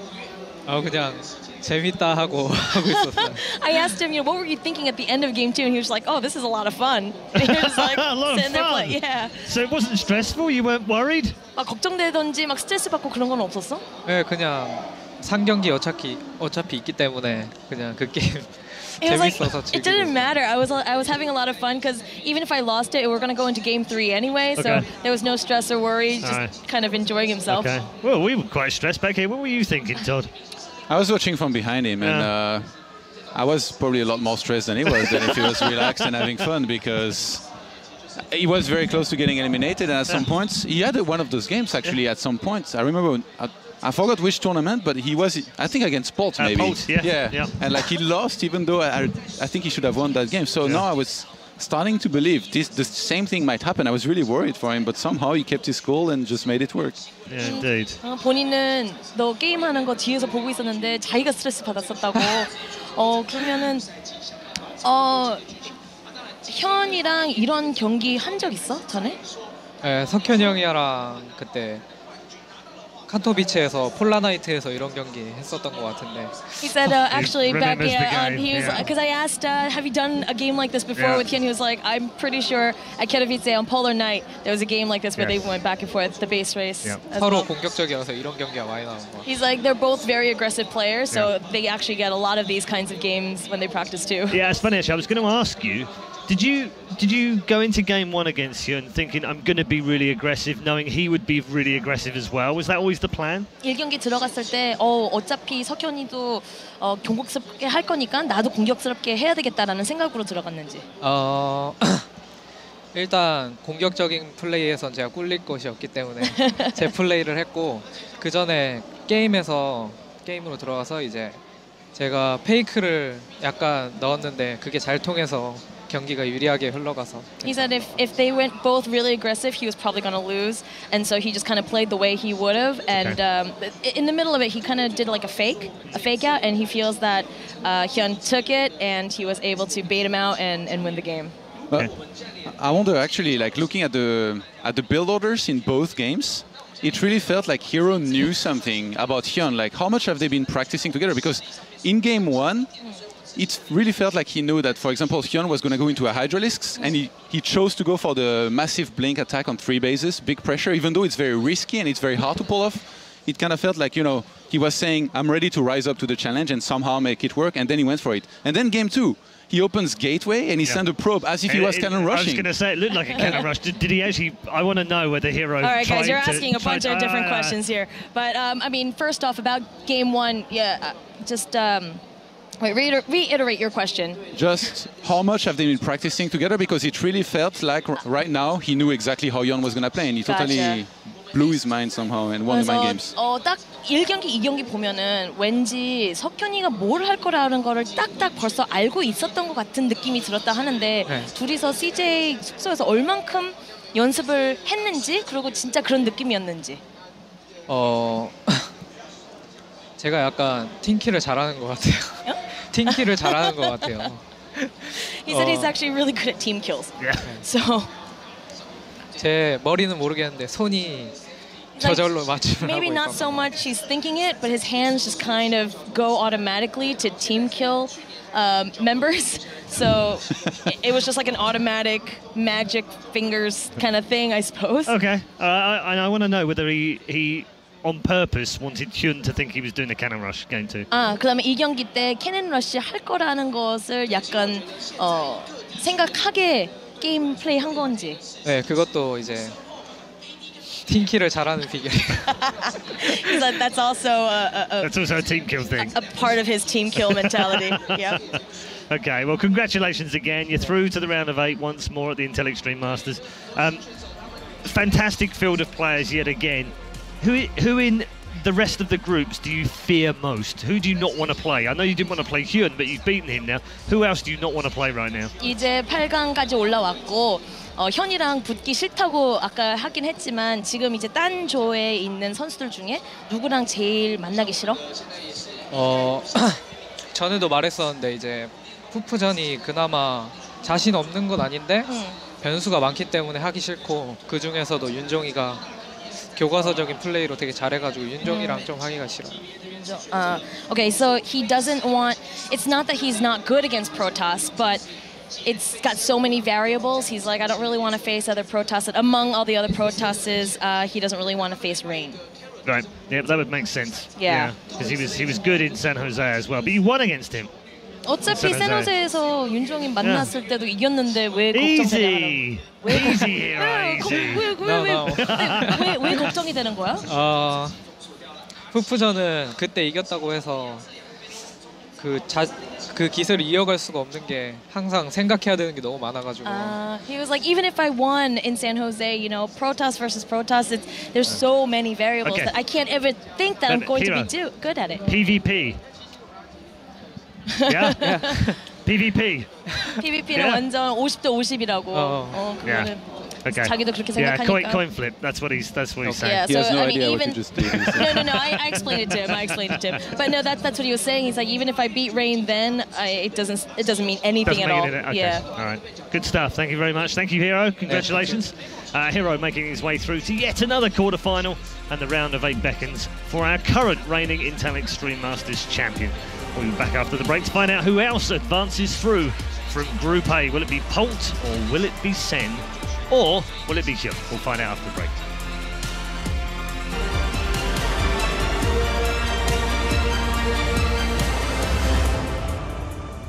그냥 재밌다 하고 있었어요. I asked him, what were you thinking at the end of game 2? And he was like, oh, this is a lot of fun. And he was like, a lot of fun. Yeah. So it wasn't stressful? You weren't worried? 막 걱정되던지 막 스트레스 받고 그런 건 없었어? 네, 그냥 상경기 어차피 있기 때문에 그냥 그 게임 재밌어서 즐기고. It didn't matter. I was having a lot of fun, because even if I lost it, we were going to go into game 3 anyway, so there was no stress or worry, just kind of enjoying himself. Okay. Well, we were quite stressed back here. What were you thinking, Todd? I was watching from behind him, and I was probably a lot more stressed than he was, than if he was relaxed and having fun, because he was very close to getting eliminated, and at some points, he had one of those games, actually, at some points. I remember, I forgot which tournament, but he was, I think, against Polt, maybe. Polt, yeah. And like he lost, even though I think he should have won that game. So now I was starting to believe the same thing might happen. I was really worried for him, but somehow he kept his cool and just made it work. Yeah, indeed. 본인은 너 게임하는 거 뒤에서 보고 있었는데 자기가 스트레스 받았었다고. 그러면은 현이랑 이런 경기 한 적 있어? 전에? 네, 석현이 형이랑 그때 칸토비치에서 폴라나이트에서 이런 경기 했었던 것 같은데. He said actually back because I asked have you done a game like this before with Hyun? He was like, I'm pretty sure at Katowice on Polar Night there was a game like this where they went back and forth, the base race. 서로 공격적이어서 이런 경기가 많이 나온 거. He's like, they're both very aggressive players, so they actually get a lot of these kinds of games when they practice too. Yeah, it's funny actually. I was going to ask you, did you go into game 1 against Hyun thinking I'm going to be really aggressive, knowing he would be really aggressive as well? Was that always the plan? 1경기 들어갔을 때 어차피 석현이도 공격스럽게 할 거니까 나도 공격스럽게 해야 되겠다라는 생각으로 들어갔는지. 일단 공격적인 플레이에선 제가 꿀릴 것이 없기 때문에 제 플레이를 했고, 그 전에 게임으로 들어와서 이제 제가 페이크를 약간 넣었는데 그게 잘 통해서 경기가 유리하게 흘러가서. He said if they went both really aggressive, he was probably going to lose, and so he just kind of played the way he would have. And in the middle of it, he kind of did like a fake out, and he feels that Hyun took it, and he was able to bait him out and win the game. But I wonder, actually, like looking at the build orders in both games, it really felt like herO knew something about Hyun. Like, how much have they been practicing together? Because in game 1, it really felt like he knew that, for example, Hyun was going to go into a Hydralisks, and he chose to go for the massive blink attack on 3 bases, big pressure, even though it's very risky and it's very hard to pull off. It kind of felt like, he was saying, I'm ready to rise up to the challenge and somehow make it work, and then he went for it. And then game 2, he opens gateway and he sends a probe as if he was cannon rushing. I was going to say, it looked like a cannon rush. Did he actually? I want to know whether herO. All right, guys, you're asking a bunch of different questions here. But I mean, first off, about game one, just wait, reiterate your question. Just how much have they been practicing together? Because it really felt like right now he knew exactly how hyuN was going to play, and he totally blew his mind somehow and won the mind games. 딱 1경기, 2경기 보면은 왠지 석현이가 뭘 할 거라는 거를 딱딱 벌써 알고 있었던 것 같은 느낌이 들었다 하는데 둘이서 CJ 숙소에서 얼만큼 연습을 했는지 그리고 진짜 그런 느낌이었는지. 제가 약간 팀킬을 잘하는 것 같아요. 팀킬을 잘하는 것 같아요. He said he's actually really good at team kills. Yeah. So. 제 머리는 모르겠는데 손이 저절로 맞춤을 Maybe 하고 not so much he's thinking it, but his hands just kind of go automatically to team kill members. So it was just like an automatic magic fingers kind of thing, I suppose. Okay, and I want to know whether he on purpose wanted hyuN to think he was doing the cannon rush game 2. 그다음에 이 경기 때 캐논 러시 할 거라는 것을 약간 생각하게 게임 플레이 한 건지. 네, 그것도 이제 팀킬을 잘하는 비결이에요. That's also that's also a team kill thing. A part of his team kill mentality. Yeah. Okay, well, congratulations again. You're through to the round of 8 once more at the Intel Extreme Masters. Fantastic field of players yet again. Who in the rest of the groups do you fear most? Who do you not want to play? I know you didn't want to play hyuN, but you've beaten him now. Who else do you not want to play right now? 이제 8강까지 올라왔고 현이랑 붙기 싫다고 아까 하긴 했지만 지금 이제 딴 조에 있는 선수들 중에 누구랑 제일 만나기 싫어? 전에도 말했었는데 이제 푸푸전이 그나마 자신 없는 건 아닌데 변수가 많기 때문에 하기 싫고 그 중에서도 윤종이가 교과서적인 플레이로 되게 잘해가지고 윤종이랑 좀 하기가 싫어요. Okay, so he doesn't want. It's not that he's not good against Protoss, but it's got so many variables. He's like, I don't really want to face other Protoss. Among all the other Protosses, he doesn't really want to face Rain. Right. Yeah, that would make sense. Yeah. Because he was good in San Jose as well, but you won against him. 어차피 샌호세에서 윤종이 만났을 때도 이겼는데 왜 걱정되냐? Easy here, easy. 왜 걱정이 되는 거야? 푸푸전은 그때 이겼다고 해서 그 기세를 이어갈 수가 없는 게 항상 생각해야 되는 게 너무 많아가지고. He was like, even if I won in San Jose, you know, Protoss versus Protoss, there's so many variables that I can't ever think that I'm going to be good at it. PvP. Yeah? PvP. PvP는 완전 50대 50이라고. 그거는 자기도 그렇게 생각하니까. Coin flip. That's what he's saying. Yeah, he has so no I mean, idea even what you just did. no. I explained it to him. But no, that's what he was saying. He's like, even if I beat Rain, then it doesn't mean anything at all. Okay. Yeah. All right. Good stuff. Thank you very much. Thank you, herO. Congratulations. herO making his way through to yet another quarterfinal, and the round of 8 beckons for our current reigning Intel Extreme Masters champion. We'll be back after the break to find out who else advances through from Group A. Will it be Polt or will it be Sen? Or will it be hyuN? We'll find out after the break.